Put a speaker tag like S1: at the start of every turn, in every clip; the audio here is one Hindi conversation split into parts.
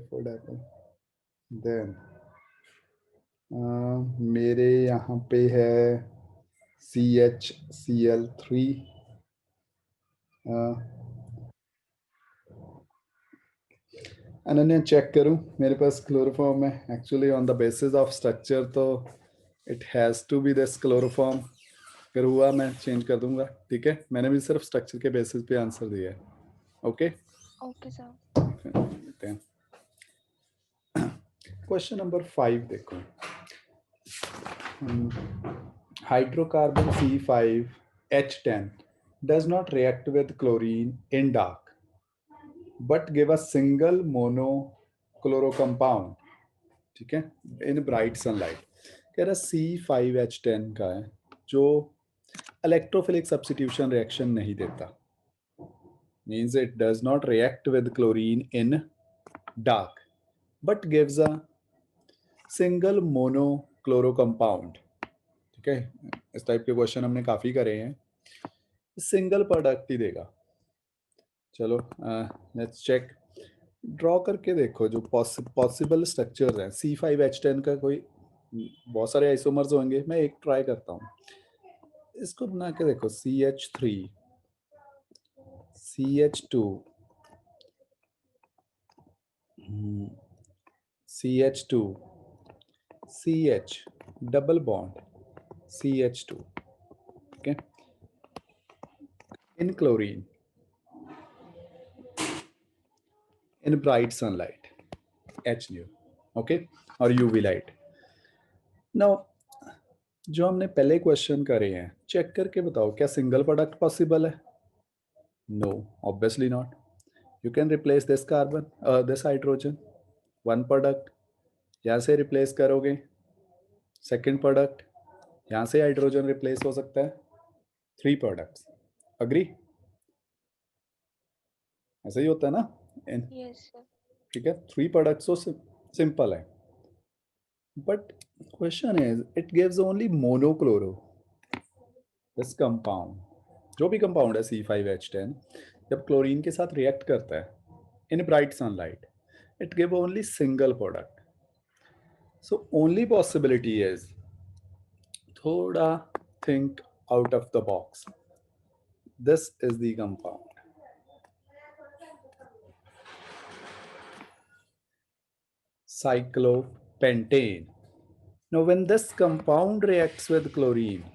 S1: food apple. Then मेरे यहाँ पे है CHCl3. अनन्या चेक करूं, मेरे पास क्लोरोफॉर्म है actually on the basis of structure, तो it has to be this chloroform. अगर हुआ मैं चेंज कर दूंगा. ठीक है, मैंने भी सिर्फ स्ट्रक्चर के बेसिस पे आंसर दिया है. Okay,
S2: okay sir.
S1: देखते हैं. क्वेश्चन नंबर 5 देखो. Hydrocarbon C5H10 does not react with chlorine in dark but give a single monochloro compound. ठीक है, इन ब्राइट सनलाइट. कह रहा C5H10 का है जो इलेक्ट्रोफिलिक सब्स्टिट्यूशन रिएक्शन नहीं देता. Means it does not react with chlorine in dark but gives a single monochloro compound. ठीक है, इस टाइप के क्वेश्चन हमने काफ़ी करे हैं. सिंगल प्रोडक्ट ही देगा. चलो लेट्स चेक. ड्रॉ करके देखो जो पॉसिबल स्ट्रक्चर्स हैं. C5H10 का कोई बहुत सारे आइसोमर्स होंगे, मैं एक ट्राई करता हूँ. इसको बना के देखो. CH3, CH2, CH2, CH double bond CH2. Okay, in chlorine in bright sunlight HNO. Okay, और UV लाइट. नाउ जो हमने पहले क्वेश्चन करे हैं, चेक करके बताओ क्या सिंगल प्रोडक्ट पॉसिबल है. No, obviously not. You can replace this carbon, this hydrogen. One product यहाँ से रिप्लेस करोगे. सेकंड प्रोडक्ट यहाँ से हाइड्रोजन रिप्लेस हो सकता है. Three products. अग्री? ऐसा ही होता है ना.
S2: Yes sir.
S1: ठीक है, थ्री प्रोडक्ट्स तो सिंपल है. But question is it gives only monochloro. This compound, जो भी कंपाउंड है C5H10, जब क्लोरीन के साथ रिएक्ट करता है in bright sunlight, it give only single product. So only possibility is, थोड़ा think out of the box. This is the compound cyclopentane. Now when this compound reacts with chlorine,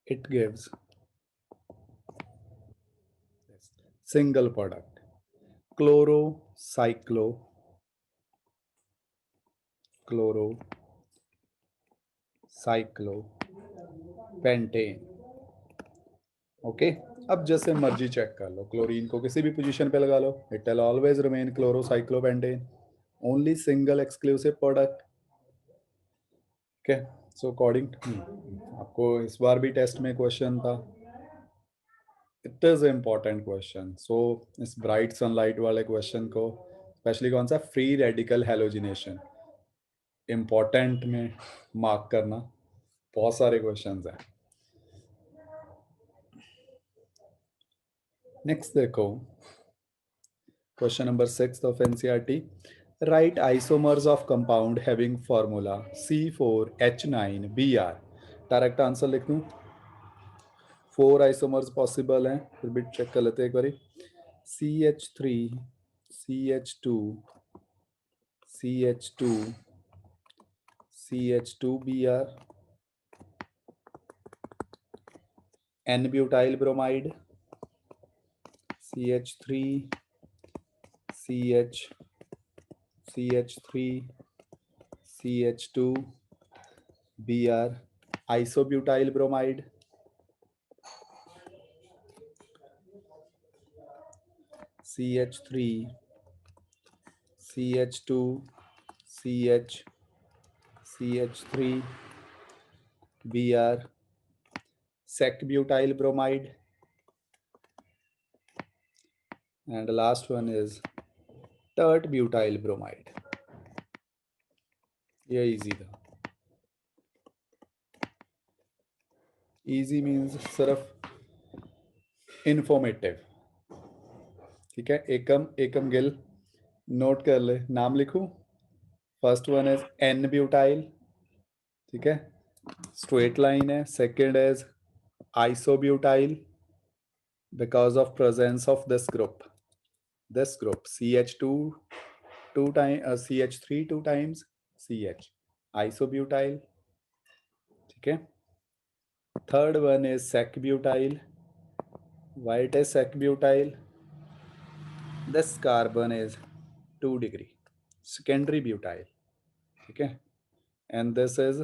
S1: it gives this single product, chlorocyclo chlorocyclopentane. Okay, अब जैसे मर्जी चेक कर लो, क्लोरीन को किसी भी पोजीशन पे लगा लो, it will always remain chlorocyclopentane. Only single exclusive product. Okay, so according आपको इस बार भी टेस्ट में क्वेश्चन था. It is important question. So इस ब्राइट सनलाइट वाले क्वेश्चन को स्पेशली कौन सा, फ्री रेडिकल हेलोजिनेशन, इम्पॉर्टेंट में मार्क करना. बहुत सारे क्वेश्चंस हैं. नेक्स्ट देखो, question number 6 of NCERT. Right isomers of compound having formula C4H9Br. Direct answer लिख दूं. 4 आइसोमर्स पॉसिबल हैं, फिर भी चेक कर लेते हैं एक बारी. CH3, CH2, CH2, CH2Br, n butyl bromide, CH3, CH, CH3, CH2Br, isobutyl bromide, CH3, CH2, CH, CH3Br, sec-butyl bromide, and the last one is tert-butyl bromide. ये इजी था। इजी मीन्स सिर्फ इंफॉर्मेटिव। ठीक है, एकम एकम गिल, नोट कर ले, नाम लिखूं। First one is n butyl, ठीक है, स्ट्रेट लाइन है। Second is isobutyl, because of presence of this group CH2 2 time CH3 2 times CH, isobutyl. ठीक है, third one is sec butyl. Why it is sec butyl? This carbon is 2 degree, secondary butyl. ठीक है, and this is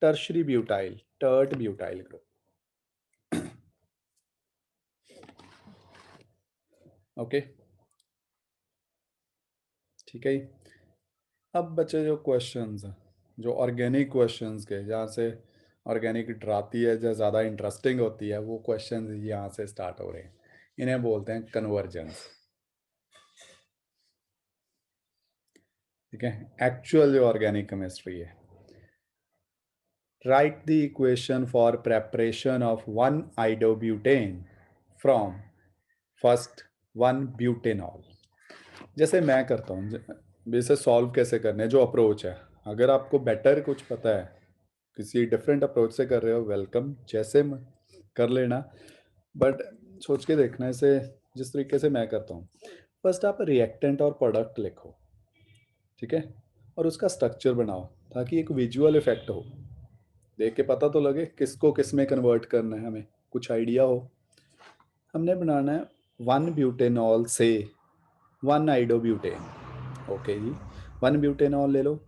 S1: tertiary butyl, tert butyl group. Okay, ठीक है। अब बचे जो क्वेश्चंस, जो ऑर्गेनिक क्वेश्चंस के, जहाँ से ऑर्गेनिक डराती है, जो ज़्यादा इंटरेस्टिंग होती है, वो क्वेश्चंस यहाँ से स्टार्ट हो रहे हैं। इन्हें बोलते हैं कन्वर्जेंस। ठीक है, एक्चुअल जो ऑर्गेनिक केमिस्ट्री है। Write the equation for preparation of 1-iodobutane from first 1-butanol। जैसे मैं करता हूँ, इसे सॉल्व कैसे करना है, जो अप्रोच है। अगर आपको बेटर कुछ पता है, किसी डिफरेंट अप्रोच से कर रहे हो, वेलकम, जैसे कर लेना, बट सोच के देखना इसे। जिस तरीके से मैं करता हूँ, फर्स्ट आप रिएक्टेंट और प्रोडक्ट लिखो, ठीक है, और उसका स्ट्रक्चर बनाओ, ताकि एक विजुअल इफेक्ट हो, देख के पता तो लगे किसको किस में कन्वर्ट करना है, हमें कुछ आइडिया हो। हमने बनाना है 1 ब्यूटेनॉल से 1 आइडोब्यूटेन। ओके जी, 1 ब्यूटेनॉल ले लो,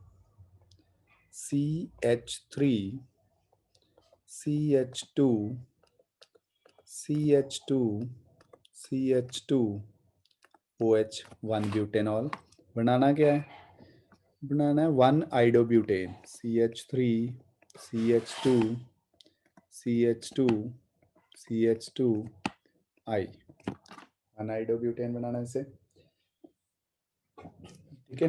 S1: CH3 CH2 CH2 CH2 OH, 1 butanol. बनाना क्या है, बनाना है 1 iodobutane, CH3 CH2 CH2 CH2 I, 1 iodobutane बनाना है इसे। ठीक है,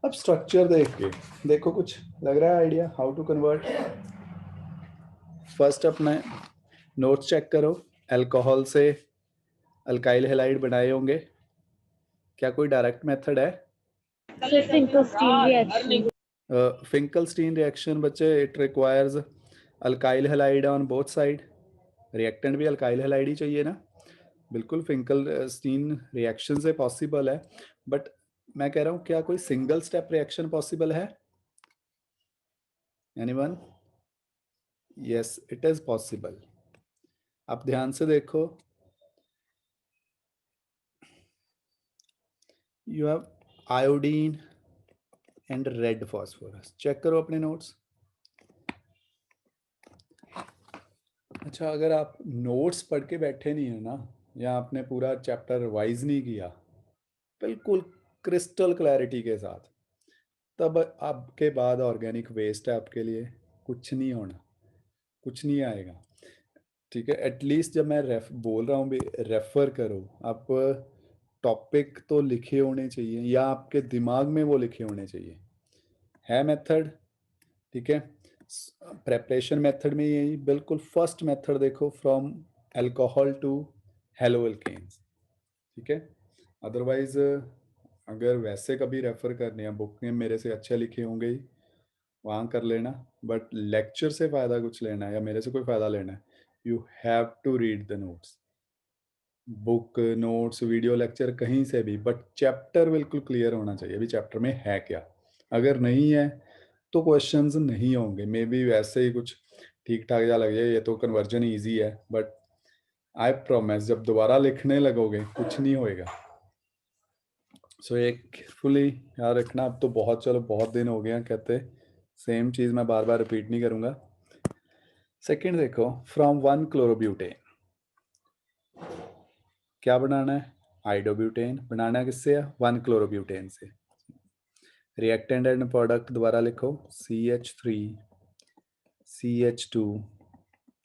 S1: अब स्ट्रक्चर देख के देखो, कुछ लग रहा है idea how to convert. First अपना नोट्स चेक करो, अल्कोहल से अल्काइल हैलाइड बनाए होंगे, क्या कोई डायरेक्ट मेथड है? फिंकलस्टीन रिएक्शन बच्चे, it requires alkyl halide on both side. Reactant भी अल्काइल हैलाइड ही चाहिए ना, बिल्कुल फिंकलस्टीन रिएक्शन से पॉसिबल है। बट मैं कह रहा हूँ, क्या कोई सिंगल स्टेप रिएक्शन पॉसिबल है? Anyone? Yes, it is possible. आप ध्यान से देखो, you have iodine and red phosphorus. Check करो अपने नोट्स। अच्छा, अगर आप नोट्स पढ़ के बैठे नहीं है ना, या आपने पूरा चैप्टर रिवाइज नहीं किया बिल्कुल क्रिस्टल क्लैरिटी के साथ, तब आपके बाद ऑर्गेनिक वेस्ट है आपके लिए, कुछ नहीं होना, कुछ नहीं आएगा। ठीक है, एटलीस्ट जब मैं बोल रहा हूँ भी रेफर करो, आप टॉपिक तो लिखे होने चाहिए, या आपके दिमाग में वो लिखे होने चाहिए। है मेथड, ठीक है, प्रेपरेशन मेथड में यही बिल्कुल फर्स्ट मेथड देखो, from alcohol to halo alkanes. ठीक है, अदरवाइज अगर वैसे कभी रेफर करने हैं, बुक में मेरे से अच्छे लिखे होंगे ही, वहाँ कर लेना। बट लेक्चर से फ़ायदा कुछ लेना है, या मेरे से कोई फ़ायदा लेना है, you have to read the notes. Book, notes, video lecture, कहीं से भी, बट चैप्टर बिल्कुल क्लियर होना चाहिए अभी चैप्टर में है क्या। अगर नहीं है तो क्वेश्चंस नहीं होंगे, मे बी वैसे ही कुछ ठीक ठाक जा लगे, ये तो कन्वर्जन ईजी है, बट आई प्रोमिस जब दोबारा लिखने लगोगे कुछ नहीं होएगा। सो एक फुली याद रखना। अब तो बहुत, चलो बहुत दिन हो गए हैं कहते, सेम चीज़ मैं बार बार रिपीट नहीं करूँगा। सेकेंड देखो, फ्रॉम 1 क्लोरोब्यूटेन क्या बनाना है, आइडोब्यूटेन। बनाना किससे है, 1 क्लोरोब्यूटेन से। रिएक्टेंट एंड प्रोडक्ट दोबारा लिखो, CH3 CH2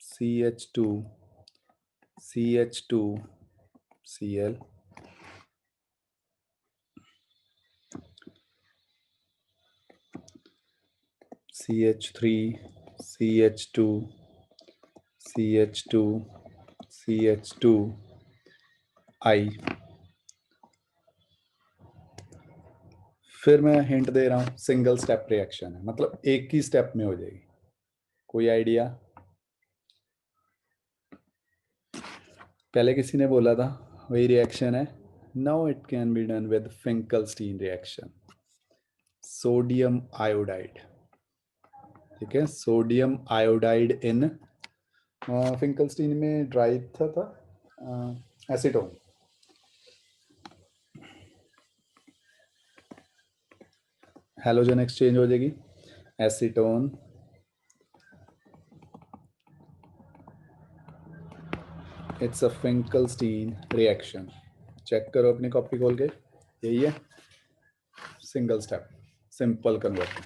S1: CH2 CH2 Cl। CH3, CH2, CH2, CH2, I। फिर मैं हिंट दे रहा हूं, सिंगल स्टेप रिएक्शन है, मतलब एक ही स्टेप में हो जाएगी। कोई आइडिया? पहले किसी ने बोला था वही रिएक्शन है। Now it can be done with Finkelstein reaction, sodium iodide. ठीक है, सोडियम आयोडाइड इन फिंकलस्टीन में ड्राई था एसीटोन। हैलोजन एक्सचेंज हो जाएगी, acetone it's a Finkelstein reaction. Check करो अपनी कॉपी खोल के, यही है single step simple conversion.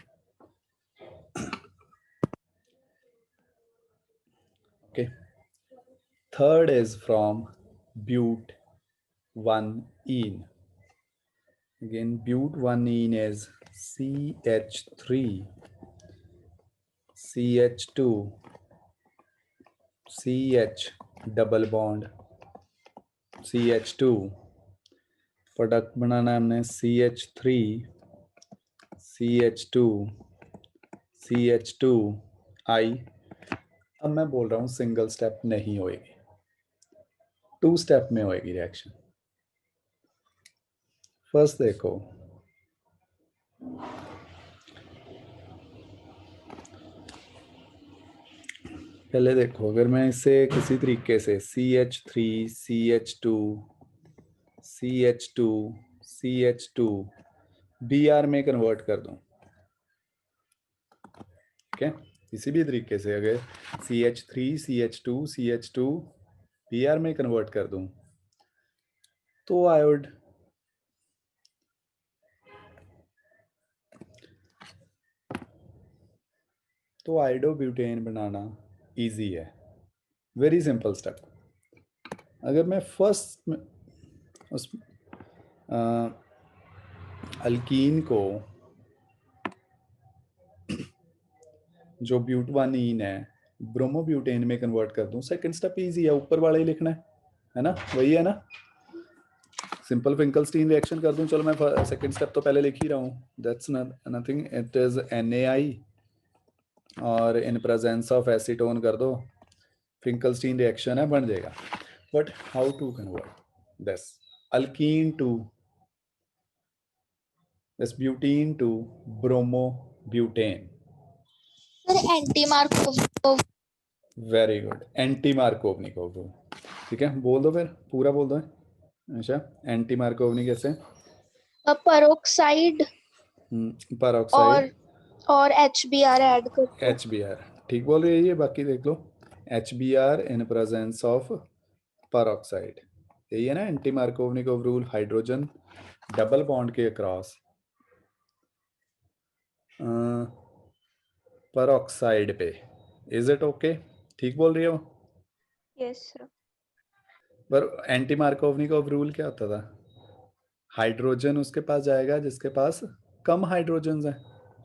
S1: Okay, third is from but 1ene. Again, but 1ene is CH3, CH2, CH double bond CH2। Product बनाना है हमने CH3, CH2, CH2, I। अब मैं बोल रहा हूँ सिंगल स्टेप नहीं होएगी, 2 स्टेप में होएगी रिएक्शन। फर्स्ट देखो, पहले देखो, अगर मैं इसे किसी तरीके से CH3, CH2, CH2, CH2 Br में कन्वर्ट कर दूं, ठीक है, किसी भी तरीके से अगर CH3, CH2, CH2 Br में कन्वर्ट कर दूं तो आयोड आयोडोब्यूटेन बनाना इजी है, वेरी सिंपल स्टेप। अगर मैं फर्स्ट उस अल्कीन को जो ब्यूट 1ene है ब्रोमोब्यूटेन में कन्वर्ट कर दूं, सेकंड स्टेप इजी है, ऊपर वाला ही लिखना है ना, वही है ना, सिंपल फिंकलस्टीन रिएक्शन कर दूं। चलो मैं सेकंड स्टेप तो पहले लिख ही रहा हूं, that's nothing, it is NaI और इन प्रेजेंस ऑफ एसीटोन कर दो, फिंकलस्टीन रिएक्शन है, बन जाएगा। But how to convert this alkene to this butene to bromobutane?
S2: Anti Markov.
S1: Very good, anti Markovnikov. ठीक है, बोल दो फिर, पूरा बोल दो। अच्छा, एंटी मार्कोवनी कैसे?
S2: परोक्साइड
S1: परऑक्साइड
S2: और HBr ऐड करके।
S1: HBr, ठीक बोल रही है ये, बाकी देख लो। HBr in presence of peroxide, यही है ना anti Markovnikov rule, hydrogen double bond के अक्रॉस परऑक्साइड पे। Is it okay? ठीक बोल रही हो?
S2: Yes sir.
S1: पर एंटी मार्कोवनिकोव रूल क्या होता था? हाइड्रोजन उसके पास जाएगा जिसके पास कम हाइड्रोजन है,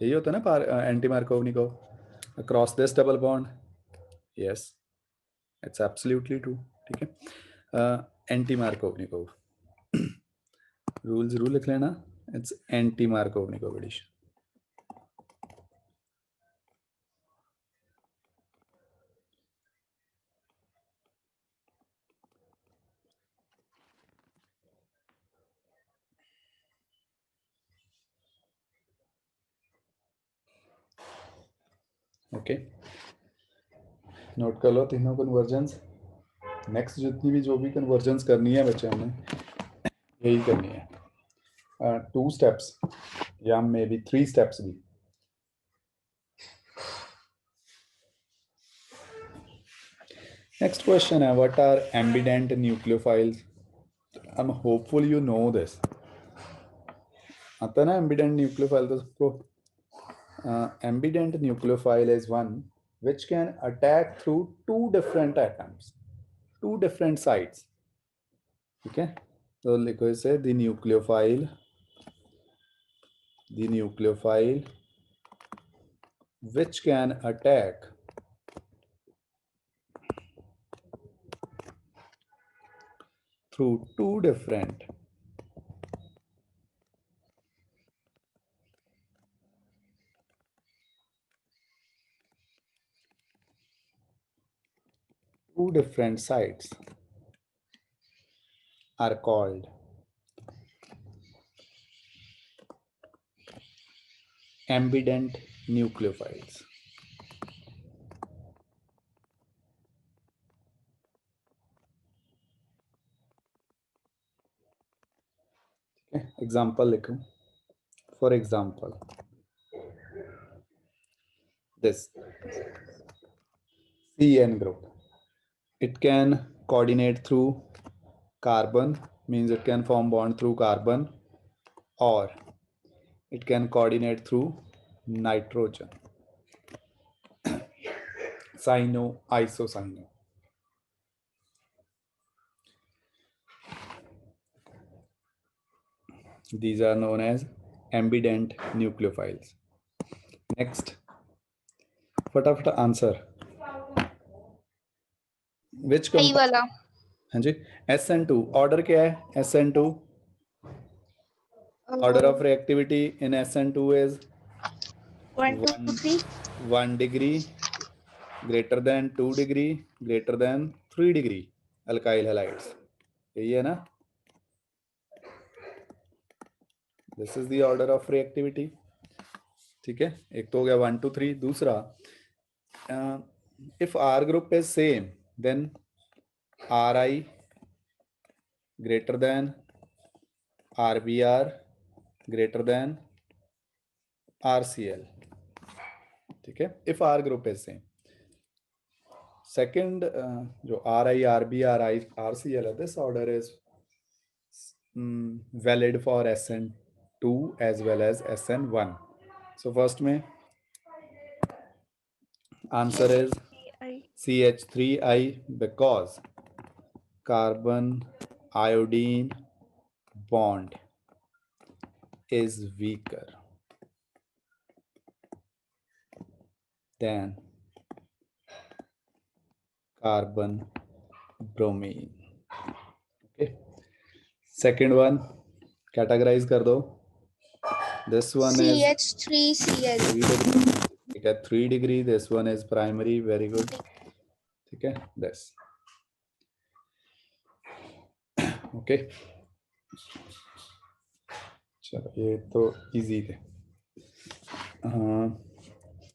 S1: यही होता है ना anti Markovnikov, across this double bond. Yes, it's absolutely true. ठीक है, एंटी मार्कोवनिकोव रूल जरूर लिख लेना, it's anti Markovnikov addition. Okay, note कर लो तीनों कन्वर्जेंस। नेक्स्ट जितनी भी जो भी कन्वर्जेंस करनी है बच्चे हमने यही करनी है, 2 स्टेप्स या मे बी 3 स्टेप्स भी। नेक्स्ट क्वेश्चन है, what are ambident nucleophiles? I am hopeful you know this. आता है ना एम्बिडेंट न्यूक्लियोफाइल तो सबको? Ambident nucleophile is one which can attack through 2 different atoms, 2 different sites। ठीक है, तो लिखो इसे, the nucleophile which can attack through two different sites are called ambident nucleophiles. Example लिखूं. For example this CN group, it can coordinate through carbon, means it can form bond through carbon, or it can coordinate through nitrogen, cyano, isocyano. These are known as ambident nucleophiles. Next, फटाफट आंसर. Which
S2: आई वाला.
S1: हाँ जी. SN2 ऑर्डर क्या है? SN2 order of reactivity in SN2 is
S2: 1 2 3.
S1: 1 degree, greater than 2 degree, greater than 3 degree. Alkyl halides. यही है ना? This is the order of reactivity. ठीक है, एक तो हो गया 1 2 3. दूसरा, if R group is same, then Ri greater than RBr greater than RCl. ठीक है, if R group is same. Second, जो Ri, Rb, Ri, RCl है, this order is valid for SN2 as well as SN1. So first में answer is CH3I because carbon iodine bond is weaker than carbon bromine. Okay. Second one, categorize कर दो. This one is
S2: CH3Cl.
S1: 3 degree. This one is primary. Very good. ठीक है, this. Okay. चलो, ये तो इजी थे.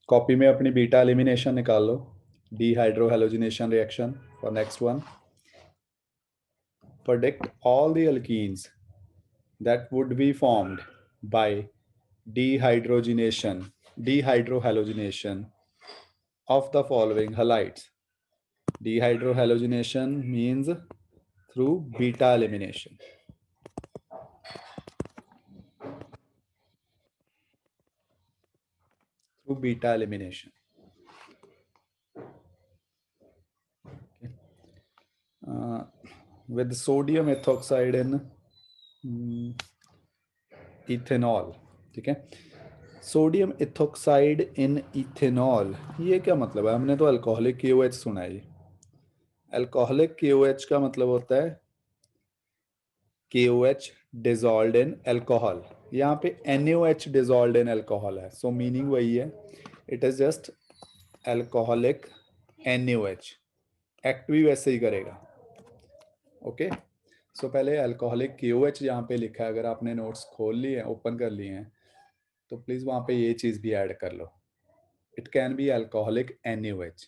S1: कॉपी में अपनी बीटा एलिमिनेशन निकाल लो. Dehydrohalogenation reaction for next one. Predict all the alkenes that would be formed by dehydrohalogenation of the following halides. Dehydrohalogenation means through beta elimination. Through beta elimination. Okay. With sodium ethoxide in ethanol. ठीक है, सोडियम इथोक्साइड इन इथेनॉल, ये क्या मतलब है? हमने तो अल्कोहलिक KOH सुना है. अल्कोहलिक KOH का मतलब होता है KOH dissolved in alcohol. यहाँ पे NaOH dissolved in alcohol है, so meaning वही है. It is just alcoholic NaOH. Act भी वैसे ही करेगा. ओके, सो पहले अल्कोहलिक KOH यहाँ पे लिखा है. अगर आपने नोट्स खोल लिए हैं, ओपन कर लिए हैं, तो प्लीज वहां पे ये चीज भी ऐड कर लो. It can be alcoholic NaOH.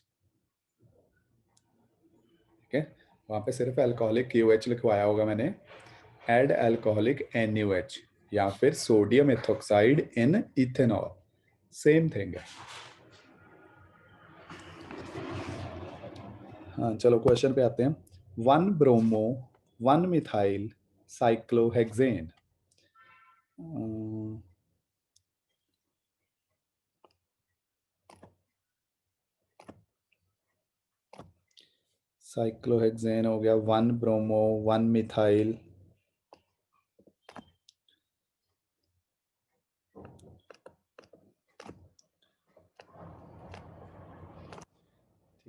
S1: ठीक है, वहां पे सिर्फ अल्कोहलिक KOH लिखवाया होगा मैंने. एड अल्कोहलिक NaOH या फिर सोडियम एथोक्साइड इन इथेनॉल, सेम थिंग है. हाँ, चलो क्वेश्चन पे आते हैं. 1 ब्रोमो 1 मिथाइल साइक्लोहेक्सेन. साइक्लोहेक्सेन हो गया. 1 bromo 1 methyl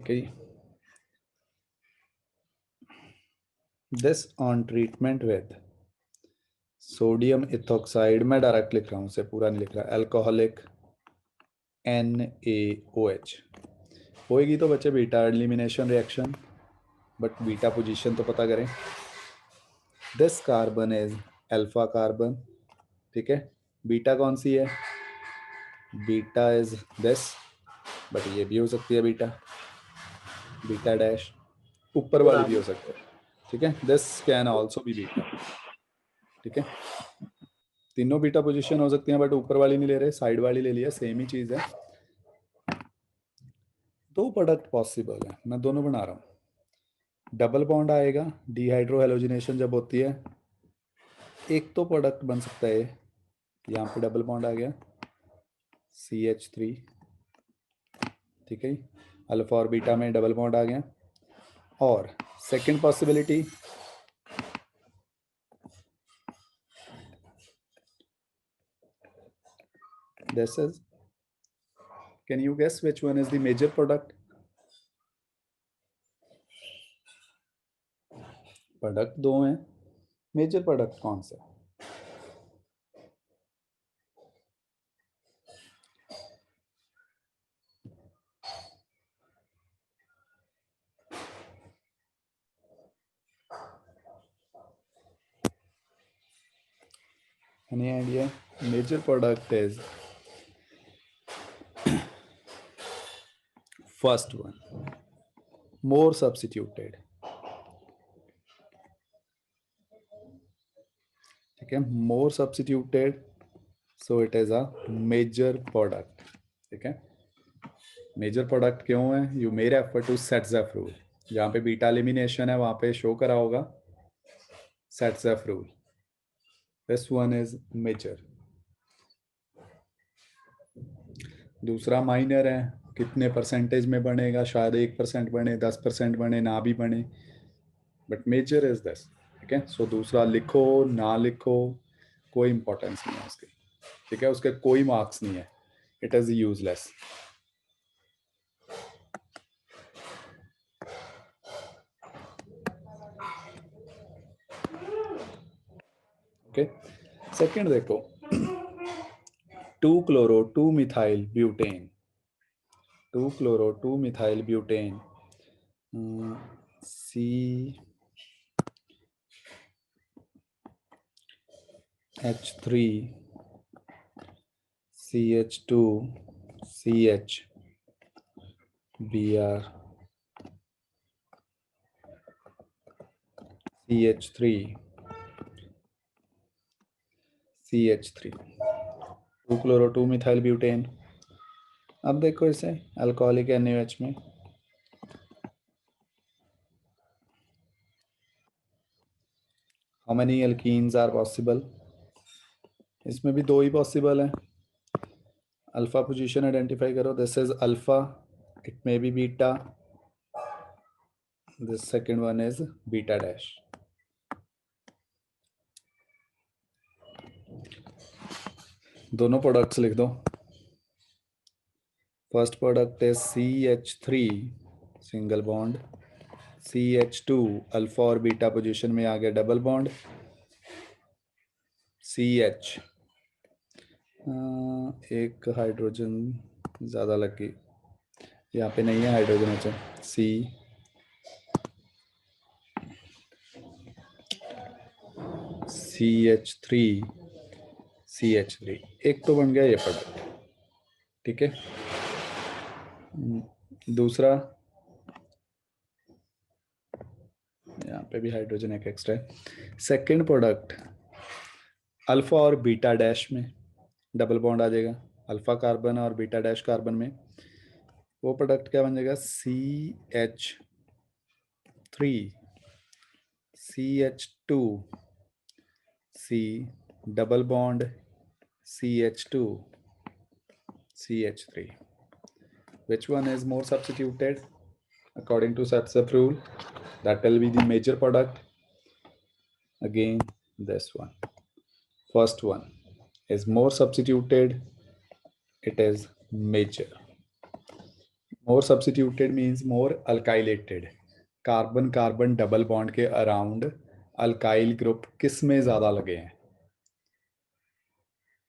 S1: Okay. This on treatment with sodium ethoxide, मैं डायरेक्ट लिख रहा हूँ, उसे पूरा नहीं लिख रहा, अल्कोहलिक NaOH होएगी तो बच्चे beta elimination reaction, but beta position तो पता करें। This carbon is alpha carbon, ठीक है। बीटा कौन सी है, बीटा इज दिस, बट ये भी हो सकती है बीटा, बीटा डैश, ऊपर वाली भी हो सकती है, ठीक है। This can also be beta, ठीक है। तीनों बीटा पोजीशन हो सकती हैं, बट ऊपर वाली नहीं ले रहे, साइड वाली ले लिया, सेम ही चीज है। दो प्रोडक्ट पॉसिबल है, मैं दोनों बना रहा हूँ। डबल बॉन्ड आएगा, डिहाइड्रो हेलोजिनेशन जब होती है, एक तो प्रोडक्ट बन सकता है, यहाँ पे डबल बॉन्ड आ गया CH3, ठीक है। अल्फा और बीटा में डबल बॉन्ड आ गया। और second possibility, this is, can you guess which one is the major product? Product दो हैं, मेजर प्रोडक्ट कौन सा? Any idea? Major product is first one, more substituted, ठीक है, more substituted, so it is a major product, ठीक है। मेजर प्रोडक्ट क्यों है? You may refer to Saytzeff rule, जहाँ पे बीटा एलिमिनेशन है वहाँ पे शो करा होगा Saytzeff rule. This one is major. दूसरा माइनर है, कितने परसेंटेज में बनेगा, शायद 1% बने, 10% बने, ना भी बने, बट मेजर इज दिस, ठीक है। सो दूसरा लिखो ना लिखो कोई इंपॉर्टेंस नहीं है उसके, ठीक है, उसके कोई मार्क्स नहीं है, it is useless. Okay, second देखो, 2-chloro-2-methyl butane, 2-chloro-2-methyl butane, CH3 CH2 CH Br CH3 CH3, 2-chloro-2-methyl butane। अब देखो इसे अल्कोहलिक NaOH में, how many alkenes are possible? इसमें भी दो ही पॉसिबल है। अल्फा पोजीशन आइडेंटिफाई करो, this is alpha, it may be beta, this second one is beta dash. दोनों प्रोडक्ट्स लिख दो। First product is CH3 single bond, CH2 alpha और बीटा पोजीशन में आ गया डबल बॉन्ड, CH एक हाइड्रोजन ज़्यादा लगी, यहाँ पे नहीं है हाइड्रोजन, अच्छा CH3 CH3, एक तो बन गया ये प्रोडक्ट, ठीक है। दूसरा, यहाँ पे भी हाइड्रोजन एक एक्स्ट्रा है। सेकंड प्रोडक्ट, अल्फा और बीटा डैश में डबल बॉन्ड आ जाएगा, अल्फा कार्बन और बीटा डैश कार्बन में, वो प्रोडक्ट क्या बन जाएगा, CH3 CH2 C double bond CH2 CH3। Which one is more substituted? According to Satsap rule, that will be the major product. Again, this one. First one is more substituted. It is major. More substituted means more alkylated. Carbon carbon double bond के अराउंड अल्काइल ग्रुप किस में ज्यादा लगे हैं?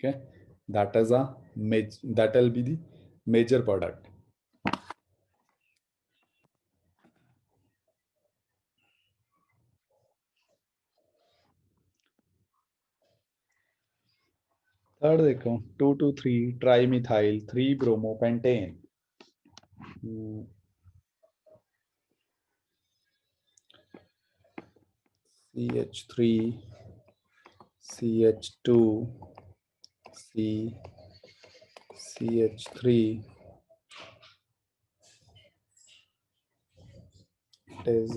S1: okay, that is a that will be the major product. Third देखो, 2,2,3 trimethyl 3 bromopentane. CH3 CH2 C CH3, it is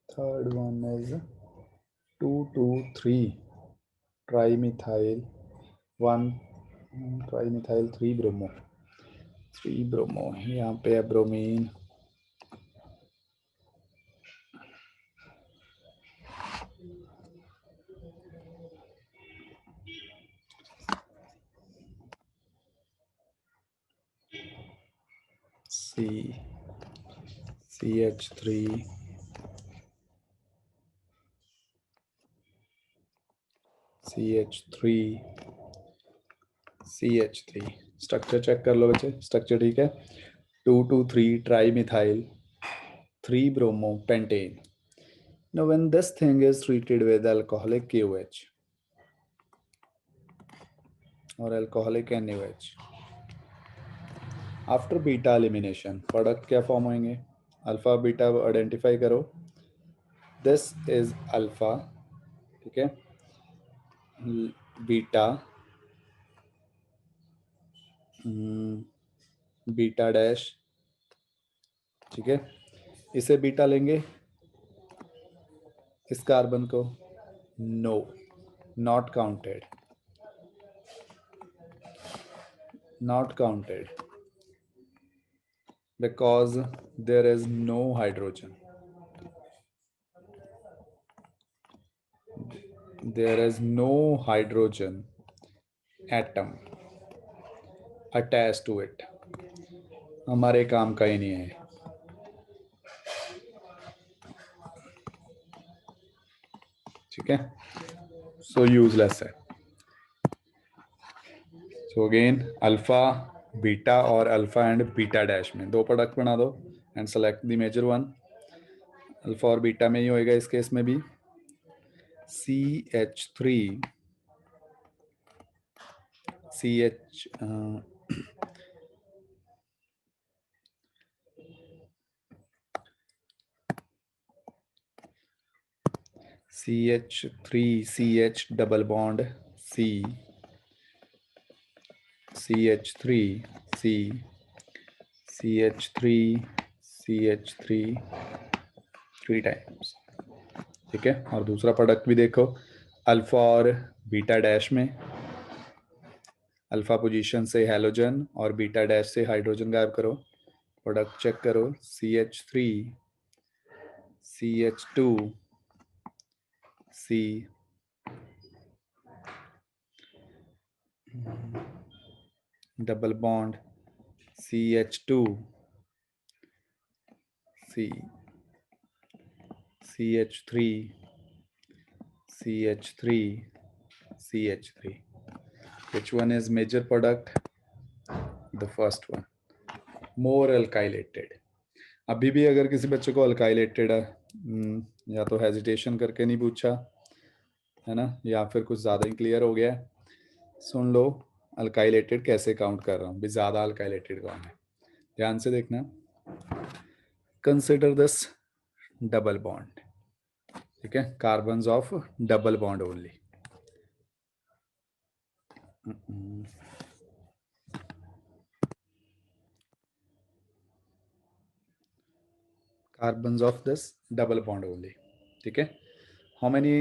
S1: third one is 2,2,3 trimethyl 1 trimethyl 3 bromo, 3 bromo यहाँ पे है bromine. CH3 CH3 CH3, structure check कर लो बच्चे, स्ट्रक्चर ठीक है। 2,2,3 trimethyl 3 bromo pentane. Now when this thing is treated with alcoholic KOH or alcoholic NaOH, after beta elimination product क्या फॉर्म होंगे? अल्फा बीटा आइडेंटिफाई करो। दिस इज अल्फा, ठीक है, बीटा, बीटा डैश, ठीक है। इसे बीटा लेंगे, इस कार्बन को no, not counted, not counted because there is no hydrogen, there is no hydrogen atom attached to it, हमारे काम का ही नहीं है, ठीक है, सो यूजलेस है। सो अगेन अल्फा बीटा और अल्फा एंड बीटा डैश में दो प्रोडक्ट बना दो and select the major one. Alpha और बीटा में ही होएगा इस केस में भी। CH3 CH CH3 CH double bond C CH3 C CH3 CH3 3 times, ठीक है। और दूसरा प्रोडक्ट भी देखो, अल्फा और बीटा डैश में अल्फा पोजीशन से हैलोजन और बीटा डैश से हाइड्रोजन गायब करो, प्रोडक्ट चेक करो। CH3 CH2 C double bond CH2 C CH3 CH3 CH3, which one is major product? The first one, more alkylated। अभी भी अगर किसी बच्चे को अल्काइलेटेड या तो हेजिटेशन करके नहीं पूछा है ना, या फिर कुछ ज़्यादा ही क्लियर हो गया है, सुन लो अल्काइलेटेड कैसे काउंट कर रहा हूँ भी, ज़्यादा अल्काइलेटेड कौन है, ध्यान से देखना। कंसिडर दिस डबल बॉन्ड, ठीक है, carbons of double bond only. Carbons of this double bond only, ठीक है। How many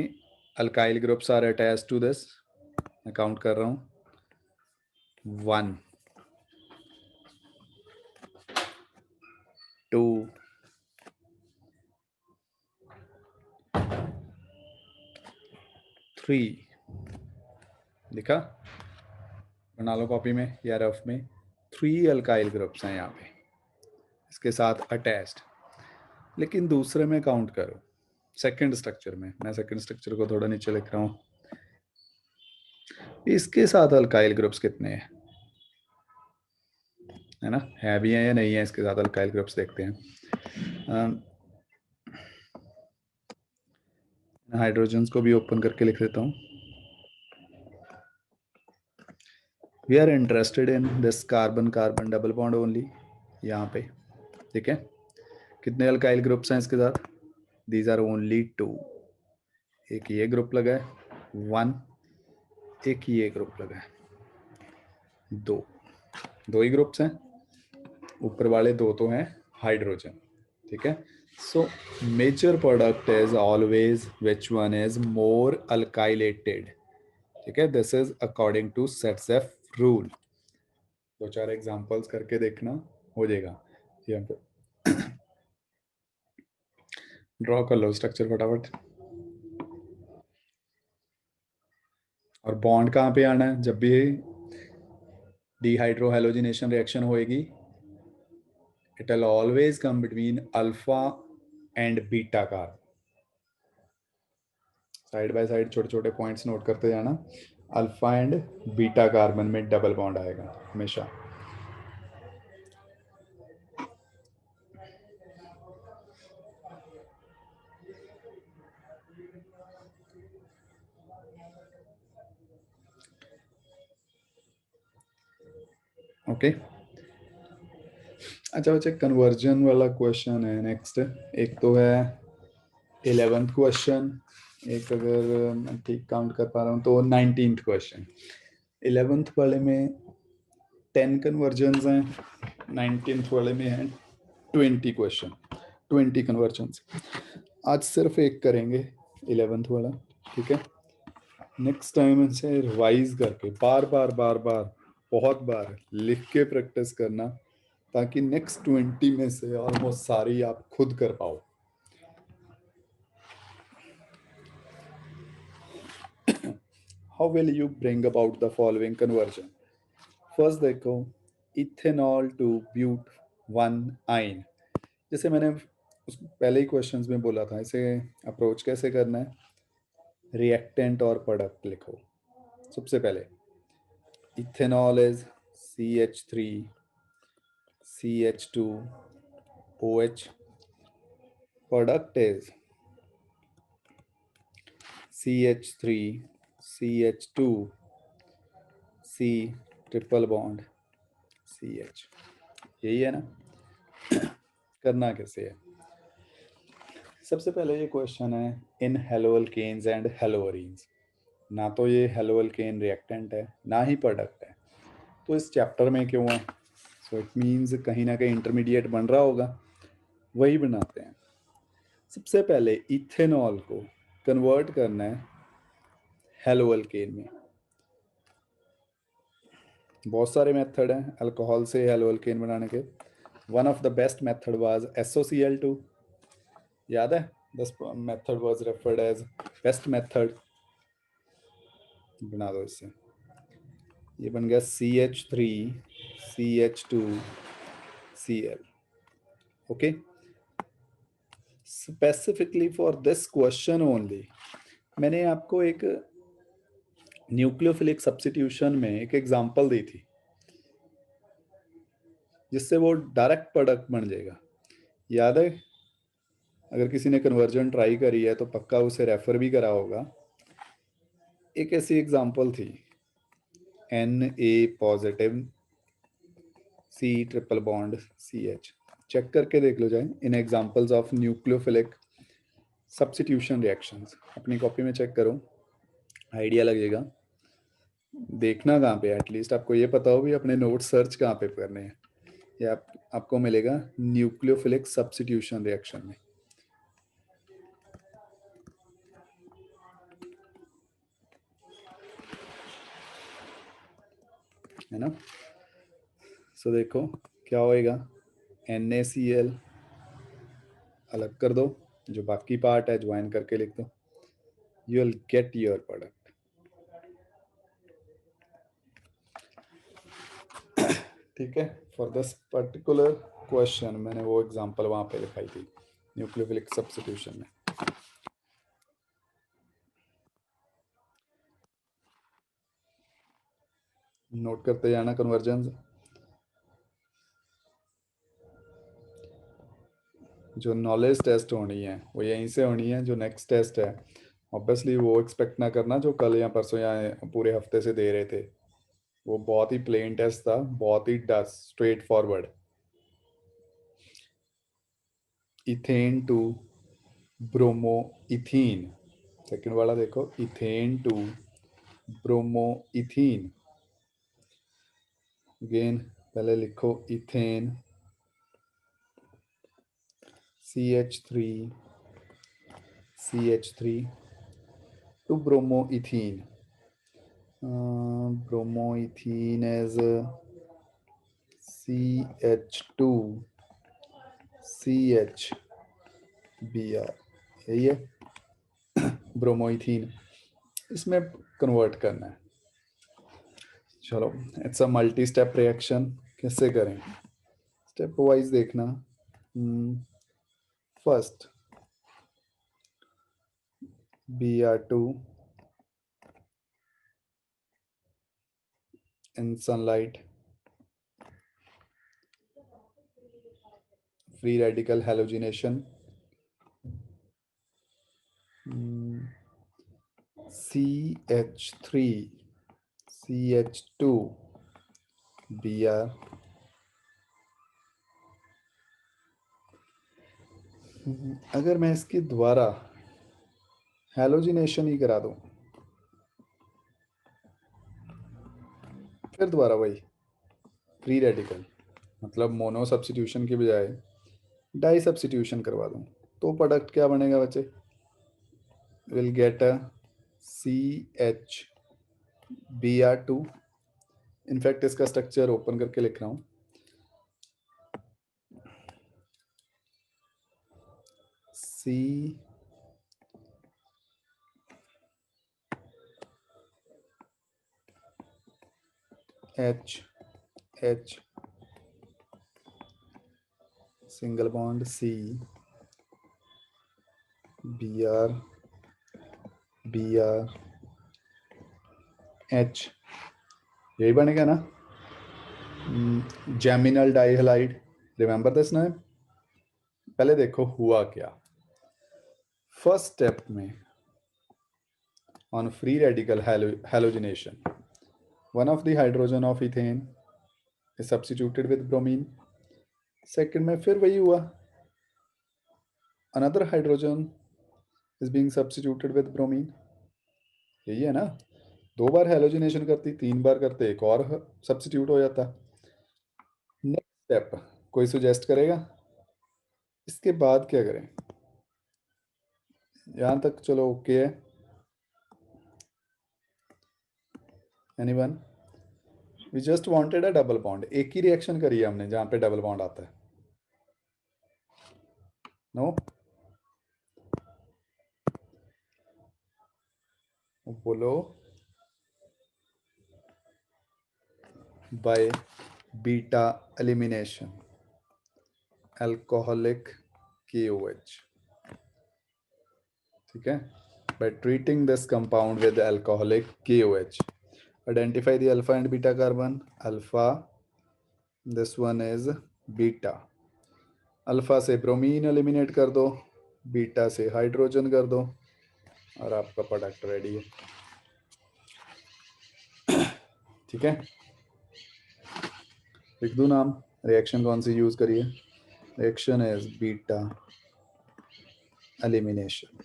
S1: alkyl groups are attached to this? मैं काउंट कर रहा हूँ, 1 2 3, देखा, बना लो कॉपी में या रफ में, 3 अल्काइल ग्रुप्स हैं यहाँ पे इसके साथ अटैच्ड, लेकिन दूसरे में काउंट करो सेकंड स्ट्रक्चर में, मैं सेकंड स्ट्रक्चर को थोड़ा नीचे लिख रहा हूँ, इसके साथ अल्काइल ग्रुप्स कितने हैं, है ना, है भी हैं या नहीं है इसके साथ अल्काइल ग्रुप्स देखते हैं। हाइड्रोजन्स को भी ओपन करके लिख देता हूँ। We are interested in this carbon carbon double bond only, यहाँ पे ठीक है। कितने अल्काइल ग्रुप्स हैं इसके साथ, दीज आर ओनली 2, एक ये ग्रुप लगा है 1, एक ये ग्रुप लगा है 2, 2 ही ग्रुप्स हैं, ऊपर वाले 2 तो हैं हाइड्रोजन, ठीक है। So major product is always which one is more alkylated, ठीक है, this is according to Saytzeff rule. 2-4 examples करके देखना, हो जाएगा। यहाँ पे ड्रॉ कर लो स्ट्रक्चर फटाफट। और बॉन्ड कहाँ पे आना है, जब भी डिहाइड्रोहेलोजिनेशन रिएक्शन होएगी, it will always come between alpha and beta carbon. Side by side छोटे छोटे पॉइंट्स नोट करते जाना, अल्फा एंड बीटा कार्बन में डबल बॉन्ड आएगा हमेशा। ओके अच्छा बच्चे, कन्वर्जन वाला क्वेश्चन है नेक्स्ट। एक तो है 11th क्वेश्चन, एक अगर मैं ठीक काउंट कर पा रहा हूँ तो 19th क्वेश्चन। 11th वाले में 10 कन्वर्जन्स हैं, 19th वाले में हैं 20 क्वेश्चन, 20 कन्वर्जन्स। आज सिर्फ एक करेंगे 11th वाला, ठीक है। नेक्स्ट टाइम इसे रिवाइज करके बार बार बार बार बहुत बार लिख के प्रैक्टिस करना, ताकि नेक्स्ट 20 में से ऑलमोस्ट सारी आप खुद कर पाओ। How will you bring about the following conversion? First देखो, इथेनॉल टू ब्यूट 1-ine, जैसे मैंने उस पहले ही क्वेश्चंस में बोला था, इसे अप्रोच कैसे करना है, रिएक्टेंट और प्रोडक्ट लिखो। सबसे पहले ethanol is CH3 CH2 OH, product is CH3 CH2 C triple bond CH, यही है ना। करना कैसे है, सबसे पहले ये क्वेश्चन है इन हेलोअल्केन्स एंड हेलोअरीन्स, ना तो ये हेलोअल्केन रिएक्टेंट है ना ही प्रोडक्ट है, तो इस चैप्टर में क्यों है। सो इट मीन्स कहीं ना कहीं इंटरमीडिएट बन रहा होगा, वही बनाते हैं। सबसे पहले इथेनॉल को कन्वर्ट करना है हेलोअल्केन में। बहुत सारे मेथड हैं अल्कोहल से हेलोअल्केन बनाने के। One of the best method was SOCl2, याद है, this method was referred as best method. बना दो इससे, ये बन गया CH3 CH2 Cl। Okay, specifically for this question only मैंने आपको एक न्यूक्लियोफिलिक सब्स्टिट्यूशन में एक एग्जांपल दी थी, जिससे वो डायरेक्ट प्रोडक्ट बन जाएगा, याद है। अगर किसी ने कन्वर्जन ट्राई करी है तो पक्का उसे रेफर भी करा होगा। एक ऐसी एग्जांपल थी Na positive C triple bond CH, check करके देख लो जाए इन examples of nucleophilic substitution reactions, अपनी कॉपी में चेक करो, आइडिया लगेगा। देखना कहाँ पे, एटलीस्ट आपको ये पता हो भी अपने नोट सर्च कहाँ पे करने हैं, या आपको मिलेगा न्यूक्लियोफिलिक सब्स्टिट्यूशन रिएक्शन में। है ना। सो देखो क्या होएगा, NaCl अलग कर दो, जो बाकी पार्ट है ज्वाइन करके लिख दो, you will get your product. ठीक है, फॉर दिस पर्टिकुलर क्वेश्चन मैंने वो एग्जांपल वहां पे लिखाई थी न्यूक्लियोफिलिक सब्स्टिट्यूशन में। नोट करते जाना कन्वर्जन। जो नॉलेज टेस्ट होनी है वो यहीं से होनी है, जो नेक्स्ट टेस्ट है ऑब्वियसली वो एक्सपेक्ट ना करना जो कल या परसों या पूरे हफ्ते से दे रहे थे। वो बहुत ही प्लेन टेस्ट था, बहुत ही straightforward. Ethane to bromo ethene, second वाला देखो, ethane to bromo ethene. Again पहले लिखो ethane CH3 CH3 to bromoethene. Bromoethene as CH2 CHBr, यही है ब्रोमोइथीन। इसमें कन्वर्ट करना है। चलो, it's a multi step reaction. कैसे करें, स्टेप वाइज देखना। First Br2 in sunlight, free radical halogenation, CH3 CH2 Br। अगर मैं इसके द्वारा हैलोजिनेशन ही करा दूं, फिर दोबारा वही फ्री रेडिकल, मतलब मोनो सब्स्टिट्यूशन की बजाय डाई सब्स्टिट्यूशन करवा दूं, तो प्रोडक्ट क्या बनेगा बच्चे? Will get a CHBr2। In fact इसका स्ट्रक्चर ओपन करके लिख रहा हूं। CH सिंगल बॉन्ड CBr यही बनेगा ना? जैमिनल डाइहलाइड, रिमेंबर दिस नेम। पहले देखो हुआ क्या। फर्स्ट स्टेप में on free radical halogenation, one of the hydrogen of ethane is substituted with bromine। Second में फिर वही हुआ, another hydrogen is being substituted with bromine। यही है ना? दो बार हैलोजिनेशन करती, तीन बार करते एक और सब्स्टिट्यूट हो जाता। नेक्स्ट स्टेप कोई सुजेस्ट करेगा इसके बाद क्या करें? यहां तक चलो ओके है। Anyone? We just wanted a double bond, एक ही रिएक्शन करी है हमने जहां पे डबल बॉन्ड आता है। नो? बोलो। By beta elimination, alcoholic KOH। ठीक है, by treating this compound with alcoholic KOH, identify the alpha and beta carbon। alpha, this one is beta। Alpha से ब्रोमीन एलिमिनेट कर दो, बीटा से हाइड्रोजन कर दो, और आपका प्रोडक्ट रेडी है। ठीक है, लिख दूं नाम, रिएक्शन कौन सी यूज करिए? Reaction is beta elimination.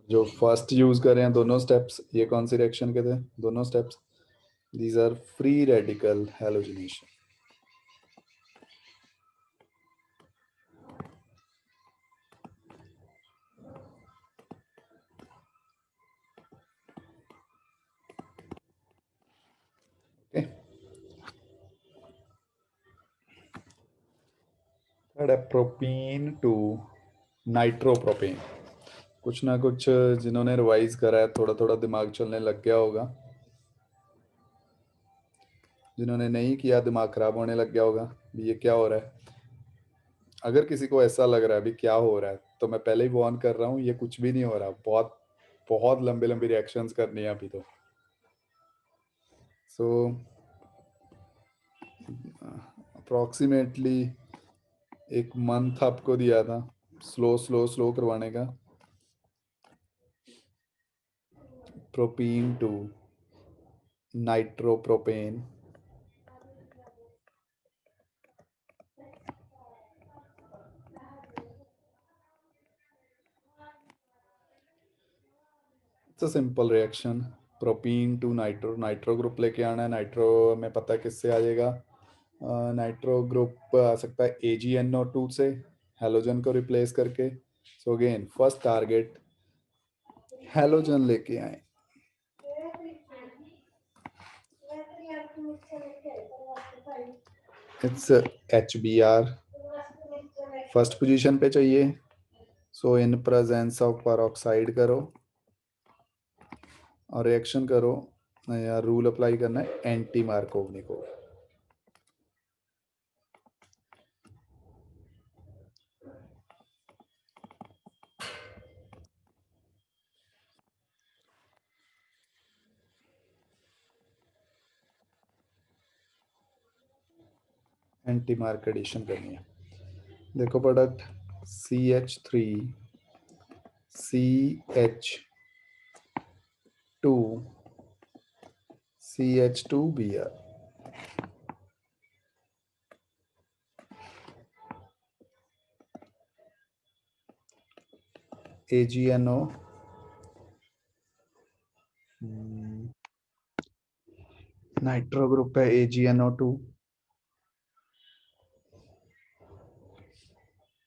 S1: जो फर्स्ट यूज कर रहे हैं दोनों स्टेप्स, ये कौन सी रिएक्शन के थे दोनों steps? These are free radical halogenation. Okay. Third है प्रोपीन टू नाइट्रोप्रोपेन। कुछ ना कुछ जिन्होंने रिवाइज करा है, थोड़ा थोड़ा दिमाग चलने लग गया होगा। जिन्होंने नहीं किया दिमाग खराब होने लग गया होगा भी ये क्या हो रहा है। अगर किसी को ऐसा लग रहा है भी क्या हो रहा है, तो मैं पहले ही वार्न कर रहा हूँ, ये कुछ भी नहीं हो रहा। बहुत बहुत लंबे लंबे रिएक्शंस करनी है अभी तो। सो अप्रॉक्सीमेटली एक मंथ आपको दिया था स्लो स्लो स्लो करवाने का। Propene to nitropropane, it's a simple reaction. Propene to nitro, nitro group लेके आना है। नाइट्रो में पता है किससे आ जाएगा। नाइट्रो ग्रुप आ सकता है AgNO2 से, हेलोजन को रिप्लेस करके। So again first target halogen लेके आए। इट्स HBr फर्स्ट पोजीशन पे चाहिए। सो इन प्रेजेंस ऑफ परऑक्साइड करो और रिएक्शन करो, या रूल अप्लाई करना है एंटी मार्कोवनी को। एंटी मार्क एडिशन करनी है। देखो product CH3CH2 CH2Br। AgNO nitro group है AgNO2।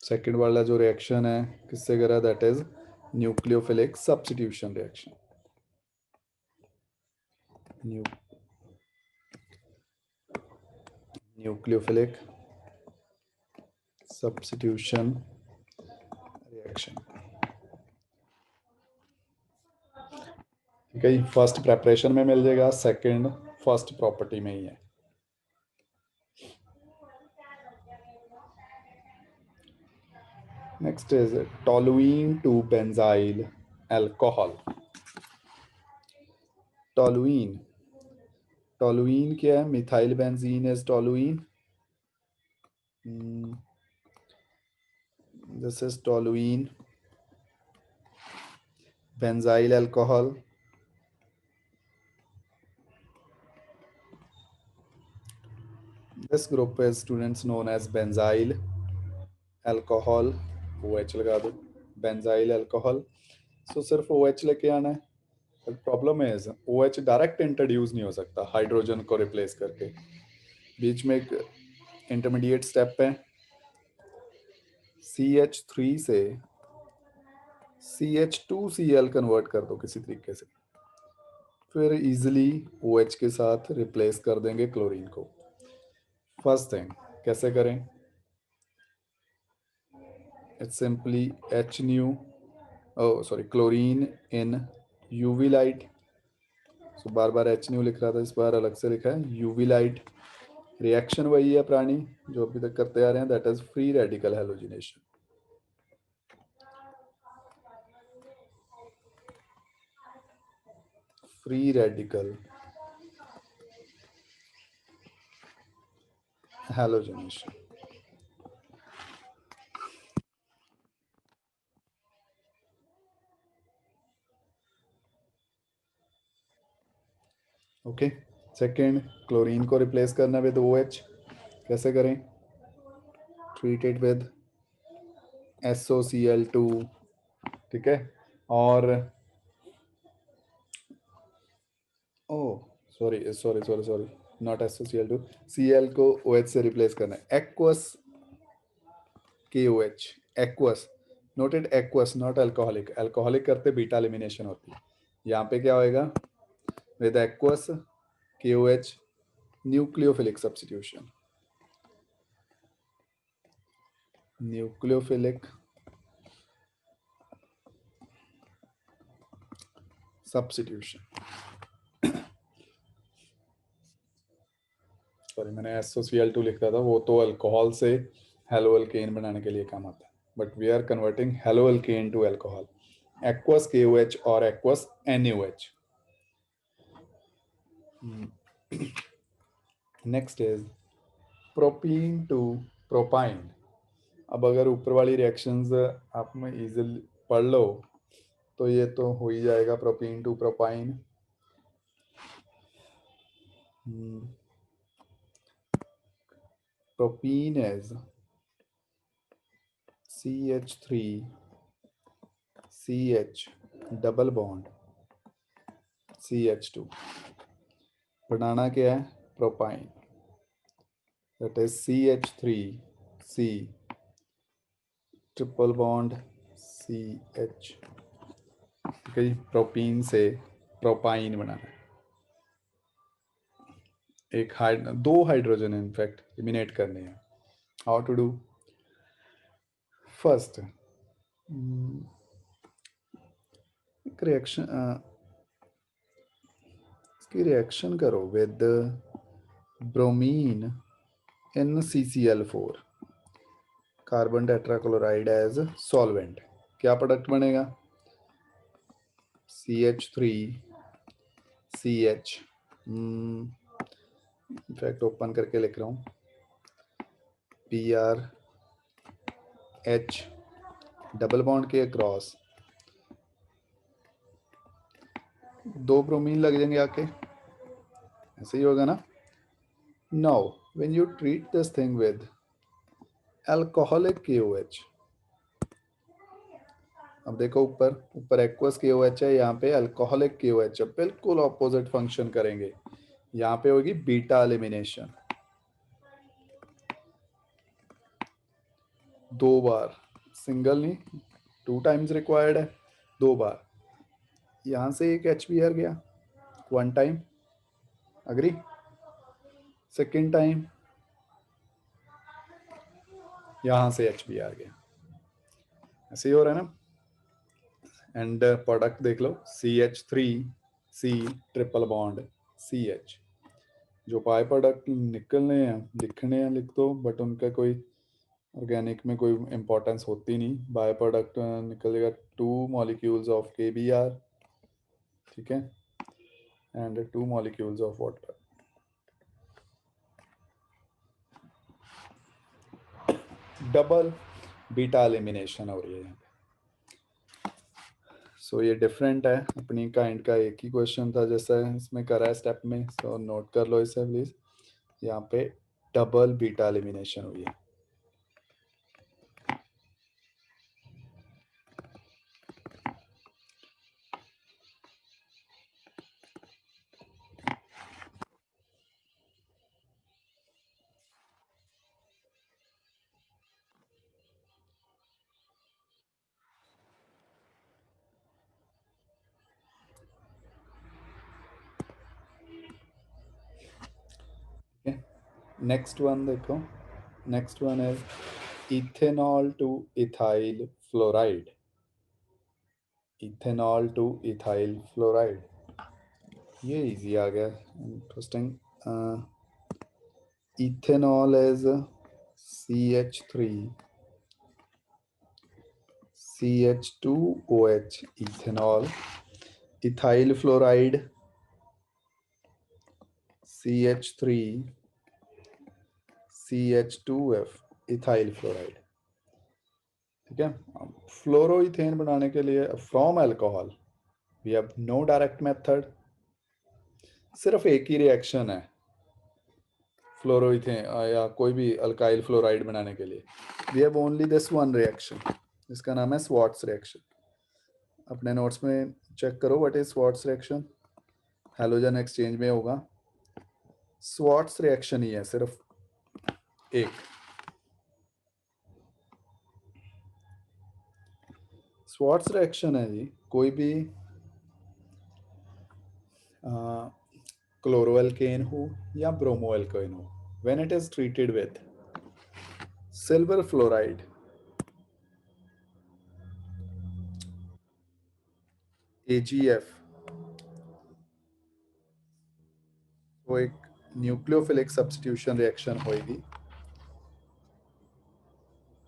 S1: सेकेंड वाला जो रिएक्शन है किससे करा, that is nucleophilic substitution reaction. Nucleophilic substitution reaction. ठीक है, फर्स्ट प्रेपरेशन में मिल जाएगा, सेकंड फर्स्ट प्रॉपर्टी में ही है। Next is toluene to benzyl alcohol. Toluene, toluene क्या है, methyl benzene is toluene. This is toluene, benzyl alcohol। This group is students known as benzyl alcohol। OH लगा दो, benzyl alcohol। सो सिर्फ OH लेके आना है। बट प्रॉब्लम है OH डायरेक्ट इंट्रोड्यूस नहीं हो सकता हाइड्रोजन को रिप्लेस करके। बीच में एक इंटरमीडिएट स्टेप है, CH3 से CH2Cl कन्वर्ट कर दो किसी तरीके से, फिर इजिली OH के साथ रिप्लेस कर देंगे क्लोरीन को। फर्स्ट थिंग कैसे करें, it's simply H new, sorry chlorine in UV light. So bar bar H new लिख रहा था, इस बार अलग से लिखा है UV लाइट। रिएक्शन वही है पुरानी जो अभी तक करते आ रहे हैं, that is free radical halogenation. Free radical halogenation. Okay, second chlorine को रिप्लेस करना विद OH। कैसे करें, ट्रीट इट विद SOCl2। ठीक है, और oh sorry sorry sorry sorry, not SOCl2, Cl को OH से रिप्लेस करना है, aqueous KOH। Aqueous, noted aqueous not alcoholic. Alcoholic करते बीटा एलिमिनेशन होती है, यहाँ पे क्या होएगा, with aqueous KOH nucleophilic substitution. Nucleophilic substitution. Sorry मैंने SOCl2 लिखा था, वो तो अल्कोहल से हेलो अल्केन बनाने के लिए काम आता है, but we are converting halo alkane to alcohol, aqueous KOH और aqueous NaOH. Next is propene to propyne. अब अगर ऊपर वाली रिएक्शंस आप में इजीली पढ़ लो तो ये तो हो ही जाएगा. Propene to propyne, propene is CH3CH double bond CH2. बनाना क्या है? Propyne. That is CH3C triple bond CH. ठीक है जी, प्रोपीन से प्रोपाइन बनाना है. दो हाइड्रोजन इनफैक्ट इलिमिनेट करने हैं. How to do? फर्स्ट एक रिएक्शन, इसकी रिएक्शन करो with bromine NCCl4 carbon tetrachloride as solvent. क्या प्रोडक्ट बनेगा? CH3CH. इनफैक्ट ओपन करके लिख रहा हूँ, PRH डबल बॉन्ड के क्रॉस दो ब्रोमीन लग जाएंगे आके. ऐसे ही होगा ना. Now when you treat this thing with alcoholic KOH, अब देखो ऊपर ऊपर एक्वस KOH है, यहाँ पे अल्कोहलिक KOH है. बिल्कुल ऑपोजिट फंक्शन करेंगे. यहाँ पे होगी बीटा एलिमिनेशन. दो बार, सिंगल नहीं, 2 टाइम्स रिक्वायर्ड है. दो बार. यहाँ से एक HBr गया 1 टाइम, अग्री. सेकेंड टाइम यहाँ से HBr गया. ऐसे ही हो रहा है ना. एंड प्रोडक्ट देख लो, CH3C ट्रिपल बॉन्ड CH. जो बाय प्रोडक्ट निकलने हैं लिखने हैं लिख दो, बट उनका कोई ऑर्गेनिक में कोई इंपॉर्टेंस होती नहीं. बाय प्रोडक्ट निकलेगा 2 मॉलिक्यूल्स ऑफ KBr, ठीक है, and 2 molecules of water. Double beta elimination हो रही है यहाँ पे. सो ये डिफरेंट है अपनी काइंड का. एक ही क्वेश्चन था जैसा इसमें करा है स्टेप में, सो नोट कर लो इसे प्लीज. यहाँ पे डबल बीटा एलिमिनेशन हुई है. नेक्स्ट वन देखो. Next one is ethanol to ethyl fluoride. Ethanol to ethyl fluoride, ये इजी आ गया. Interesting. Ethanol is CH3CH2OH ethanol. Ethyl fluoride CH3CH2F ethyl fluoride. ठीक है. फ्लोरोइथेन बनाने के लिए from alcohol we have no direct method. सिर्फ एक ही रिएक्शन है फ्लोरोइथेन या कोई भी अल्काइल फ्लोराइड बनाने के लिए. We have only this one reaction, इसका नाम है स्वाट्स रिएक्शन. अपने नोट्स में चेक करो what is Swarts reaction. Halogen exchange में होगा. स्वाट्स रिएक्शन ही है सिर्फ एक. स्वाट्स रिएक्शन है जी कोई भी क्लोरोअल्केन हो या ब्रोमोअल्केन हो, when it is treated with silver fluoride, AgF. तो एक न्यूक्लियोफिलिक सब्स्टिट्यूशन रिएक्शन होएगी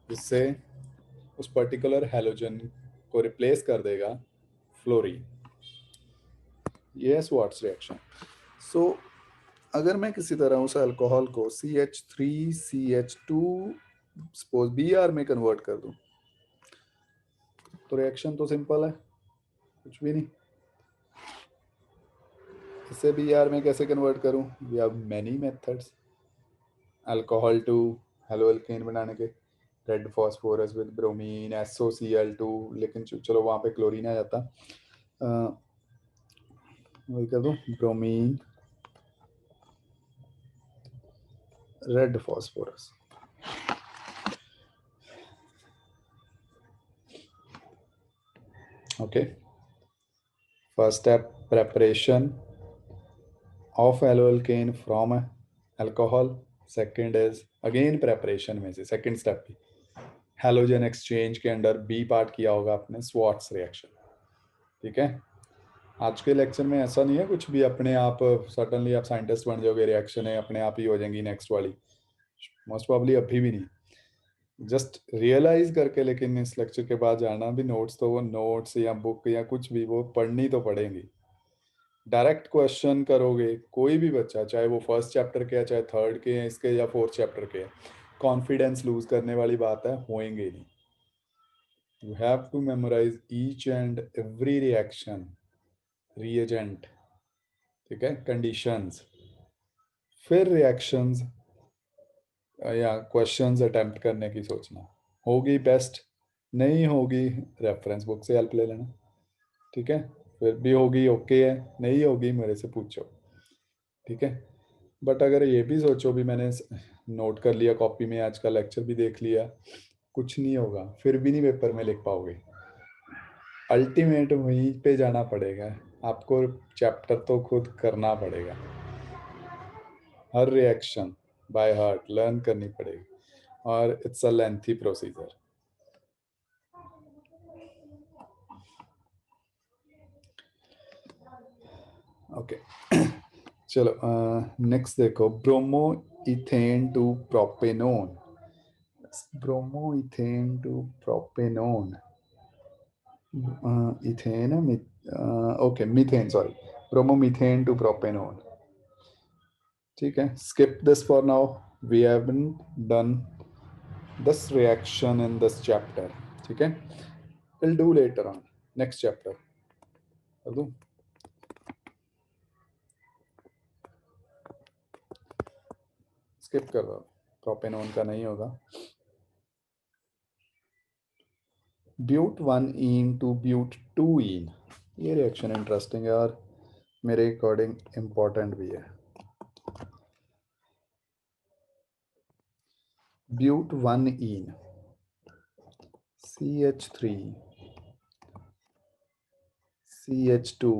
S1: जिससे उस पर्टिकुलर हैलोजन को रिप्लेस कर देगा फ्लोरीन। ये है स्वार्ट्स रिएक्शन। सो अगर मैं किसी तरह उस अल्कोहल को CH3CH2 सपोज Br में कन्वर्ट कर दूं तो रिएक्शन तो सिंपल है, कुछ भी नहीं। इसे Br में कैसे कन्वर्ट करूं? We have many methods. Alcohol to halo alkane बनाने के, red phosphorus with bromine SOCl2, लेकिन चलो वहाँ पे क्लोरीन आ जाता। वही कर दूं, bromine red phosphorus. Okay, first step preparation of alkyl from alcohol. Second is again preparation में से सेकेंड स्टेप भी हैलोजन एक्सचेंज के अंडर बी पार्ट किया होगा आपने, स्वार्ट्स रिएक्शन। ठीक है, आज के लेक्चर में ऐसा नहीं है कुछ भी अपने आप सडनली आप साइंटिस्ट बन जाओगे, रिएक्शन है अपने आप ही हो जाएंगी नेक्स्ट वाली, मोस्ट प्रॉब्ली अभी भी नहीं, जस्ट रियलाइज करके। लेकिन इस लेक्चर के बाद जाना भी, नोट्स तो वो नोट्स या बुक या कुछ भी वो पढ़नी तो पड़ेगी। डायरेक्ट क्वेश्चन करोगे कोई भी बच्चा, चाहे वो फर्स्ट चैप्टर के है, चाहे थर्ड के हैं इसके या फोर्थ चैप्टर के, कॉन्फिडेंस लूज करने वाली बात है, होएंगे नहीं। You have to memorise each and every reaction, reagent, ठीक है, कंडीशंस, फिर रिएक्शंस या क्वेश्चंस अटेम्प्ट करने की सोचना। होगी बेस्ट, नहीं होगी रेफरेंस बुक से हेल्प ले लेना। ठीक है, फिर भी होगी ओके है, नहीं होगी मेरे से पूछो। ठीक है, बट अगर ये भी सोचो भी मैंने नोट कर लिया कॉपी में, आज का लेक्चर भी देख लिया, कुछ नहीं होगा, फिर भी नहीं पेपर में लिख पाओगे। अल्टीमेट वहीं पे जाना पड़ेगा आपको, चैप्टर तो खुद करना पड़ेगा, हर रिएक्शन बाय हार्ट लर्न करनी पड़ेगी, और it's a lengthy procedure. Okay चलो नेक्स्ट देखो, bromo ethane to propanone, bromo ethane to propanone, ethane okay methane, sorry, bromo methane to propanone. ठीक है, skip this for now, we haven't done this reaction in this chapter। ठीक है, we'll do later on next chapter। कर दूं? skip कर दो, प्रोपेनोन का नहीं होगा। ब्यूट 1 टू ब्यूट 2 ये रिएक्शन इंटरेस्टिंग है और मेरे अकॉर्डिंग इम्पोर्टेंट भी है। But 1 CH3 CH2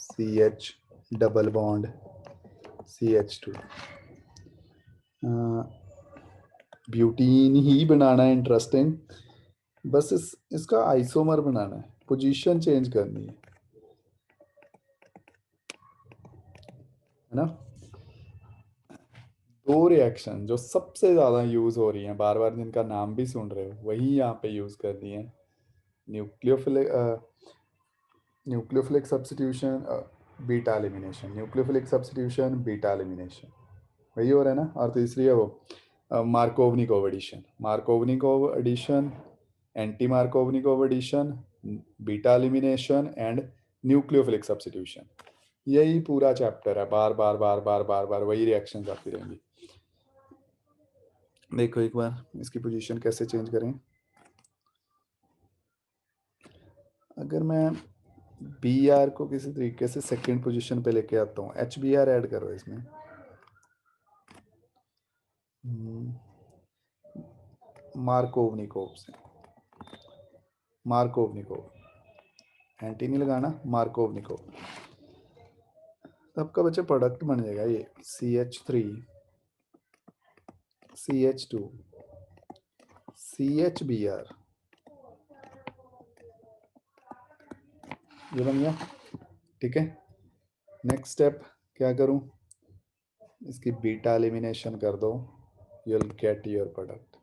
S1: CH double bond CH2, butene ही बनाना है, इंटरेस्टिंग, बस इसका आइसोमर बनाना है, पोजीशन चेंज करनी है ना। दो रिएक्शन जो सबसे ज़्यादा यूज़ हो रही हैं, बार बार जिनका नाम भी सुन रहे हो, वही यहाँ पे यूज़ कर दी है। Nucleophilic nucleophilic substitution, beta elimination, nucleophilic substitution, beta elimination, वही हो रहा है ना। और तीसरी है वो Markovnikov addition, Markovnikov addition, anti Markovnikov addition, beta elimination and nucleophilic substitution. यही पूरा चैप्टर है, बार बार बार बार बार बार वही रिएक्शंस आती रहेंगी। देखो एक बार इसकी पोजीशन कैसे चेंज करें। अगर मैं बी आर को किसी तरीके से सेकंड पोजीशन पे लेके आता हूँ, HBr ऐड करो इसमें, मार्कोवनिकोव से, मार्कोवनिकोव, एंटी नहीं लगाना, मार्कोवनिकोव, तो आपका बच्चा प्रोडक्ट बन जाएगा ये CH3 CH2 CHBr, ये बन गया। ठीक है, नेक्स्ट स्टेप क्या करूं, इसकी बीटा एलिमिनेशन कर दो, you will get your product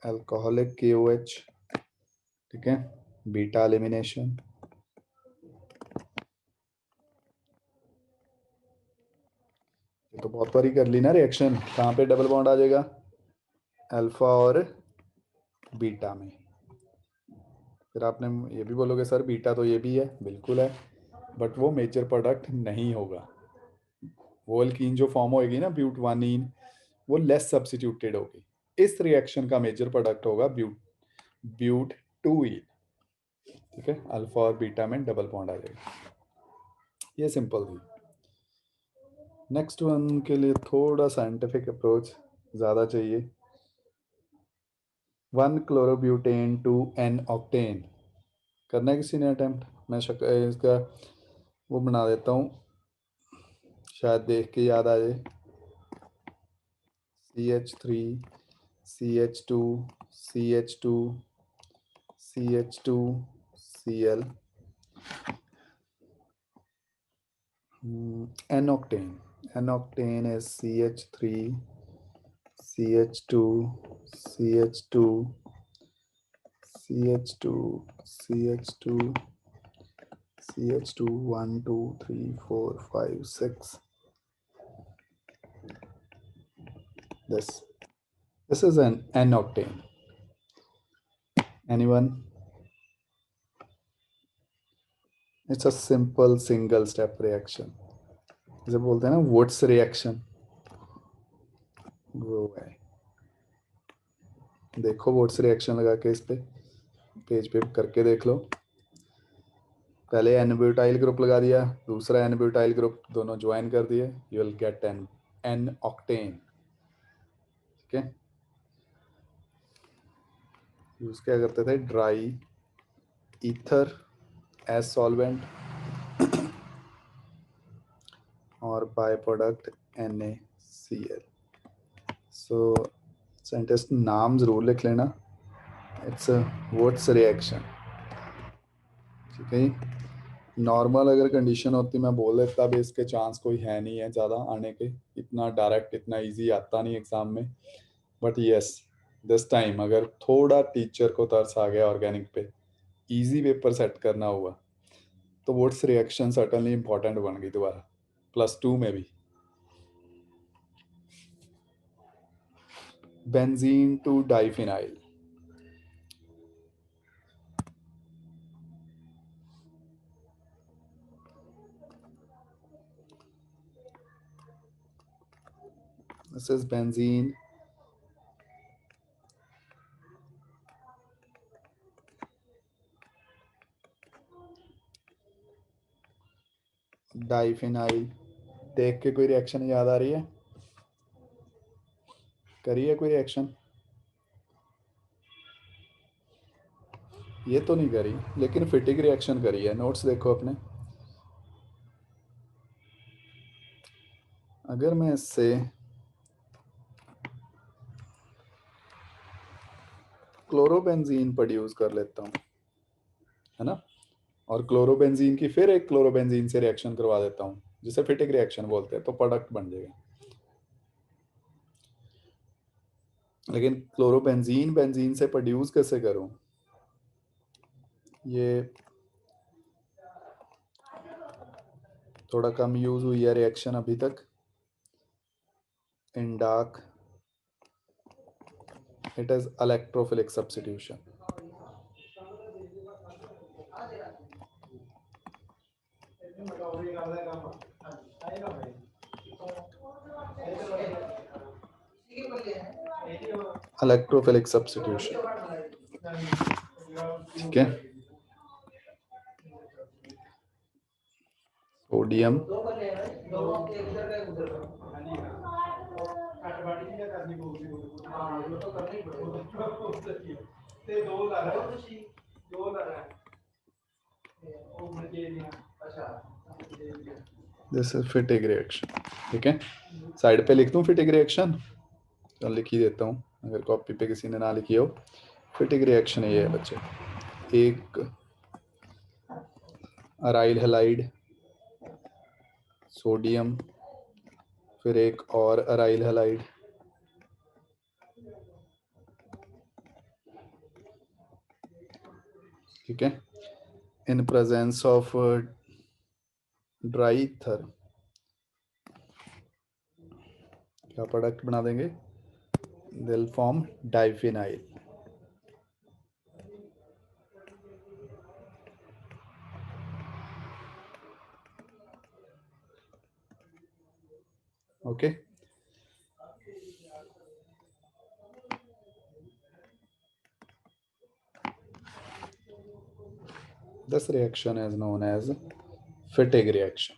S1: alcoholic KOH। ठीक है, बीटा एलिमिनेशन, ये तो बहुत बारी कर ली ना रिएक्शन। कहाँ पे डबल बॉन्ड आ जाएगा? अल्फा और बीटा में। फिर आपने ये भी बोलोगे सर बीटा तो ये भी है, बिल्कुल है, बट वो मेजर प्रोडक्ट नहीं होगा। वो एल्कीन जो फॉर्म होगी ना ब्यूटवानीन, वो लेस सब्स्टिट्यूटेड होगी। इस रिएक्शन का मेजर प्रोडक्ट होगा ब्यूट 2ईन। ठीक है, अल्फा और बीटा में डबल बॉन्ड आ जाएगा। ये सिंपल थी। नेक्स्ट वन के लिए थोड़ा साइंटिफिक अप्रोच ज़्यादा चाहिए। 1 क्लोरोब्यूटेन टू एन ऑक्टेन करना है किसी ने अटेम्प्ट? मैं इसका वो बना देता हूँ, शायद देख के याद आ जाए। CH3 CH2 CH2 CH2 Cl N octane. N octane is CH3 CH2 CH2 CH2 CH2 CH2 1 2 3 4 5 6. This is an N octane. Anyone? It's a simple single step reaction. इसे बोलते हैं ना वुड्स रिएक्शन, वो है। देखो वुड्स रिएक्शन लगा के इस पे पेज पे करके देख लो। पहले एन-ब्यूटाइल ग्रुप लगा दिया, दूसरा एन-ब्यूटाइल ग्रुप, दोनों ज्वाइन कर दिए, you will get an octane. ठीक है, यूज क्या करते थे? ड्राई ईथर एज सॉल्वेंट और by product NaCl। So scientist नाम जरूर लिख लेना, इट्स अ वुड्स रिएक्शन। ठीक है, नॉर्मल अगर कंडीशन होती मैं बोल देता, अब इसके चांस कोई है नहीं है ज़्यादा आने के, इतना डायरेक्ट इतना इजी आता नहीं एग्ज़ाम में। बट यस, दिस टाइम अगर थोड़ा टीचर को तरस आ गया ऑर्गेनिक पे, इजी पेपर सेट करना हुआ, तो वुड्स रिएक्शन सर्टनली इंपॉर्टेंट बन गई दोबारा +2 में भी। Benzene to diphenyl, this is benzene diphenyl. देख के कोई रिएक्शन याद आ रही है? करी है कोई रिएक्शन? ये तो नहीं करी, लेकिन फिटिक रिएक्शन करी है। नोट्स देखो अपने। अगर मैं इससे क्लोरोबेंजीन प्रोड्यूस कर लेता हूँ, है ना, और क्लोरोबेंजीन की फिर एक क्लोरोबेंजीन से रिएक्शन करवा देता हूँ, जिसे फिटिक रिएक्शन बोलते हैं, तो प्रोडक्ट बन जाएगा। लेकिन क्लोरोबेंजीन बेंजीन से प्रोड्यूस कैसे करूँ? ये थोड़ा कम यूज हुई है रिएक्शन अभी तक। इन dark it is electrophilic substitution. Electrophilic substitution. ठीक है, सोडियम दिस इज फिटिक रिएक्शन। ठीक है, साइड पे लिख दूं फिटिक रिएक्शन? चल लिख ही देता हूँ, अगर कॉपी पे किसी ने ना लिखी हो। फिटिक रिएक्शन ये है बच्चे, एक अराइल हैलाइड सोडियम, फिर एक और अराइल हैलाइड, ठीक है, in presence of dry ether क्या प्रोडक्ट बना देंगे, दिल form diphenyl. Okay, this reaction is known as Fittig reaction.